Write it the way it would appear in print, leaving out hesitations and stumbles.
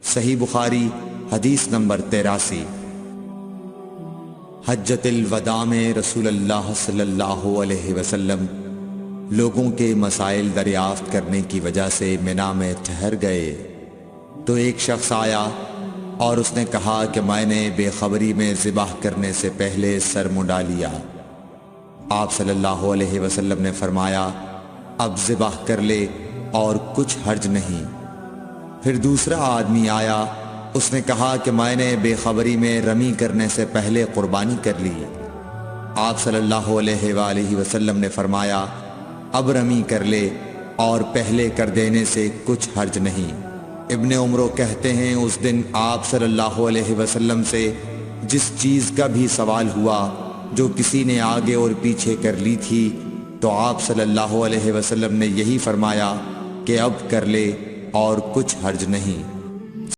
صحیح بخاری حدیث نمبر 83۔ حجۃ الوداع میں رسول اللہ صلی اللہ علیہ وسلم لوگوں کے مسائل دریافت کرنے کی وجہ سے منا میں ٹھہر گئے تو ایک شخص آیا اور اس نے کہا کہ میں نے بے خبری میں ذبح کرنے سے پہلے سر منڈا لیا۔ آپ صلی اللہ علیہ وسلم نے فرمایا اب ذبح کر لے اور کچھ حرج نہیں۔ پھر دوسرا آدمی آیا، اس نے کہا کہ میں نے بے خبری میں رمی کرنے سے پہلے قربانی کر لی۔ آپ صلی اللہ علیہ وآلہ وسلم نے فرمایا اب رمی کر لے اور پہلے کر دینے سے کچھ حرج نہیں۔ ابن عمرو کہتے ہیں اس دن آپ صلی اللہ علیہ وسلم سے جس چیز کا بھی سوال ہوا جو کسی نے آگے اور پیچھے کر لی تھی تو آپ صلی اللہ علیہ وسلم نے یہی فرمایا کہ اب کر لے اور کچھ حرج نہیں۔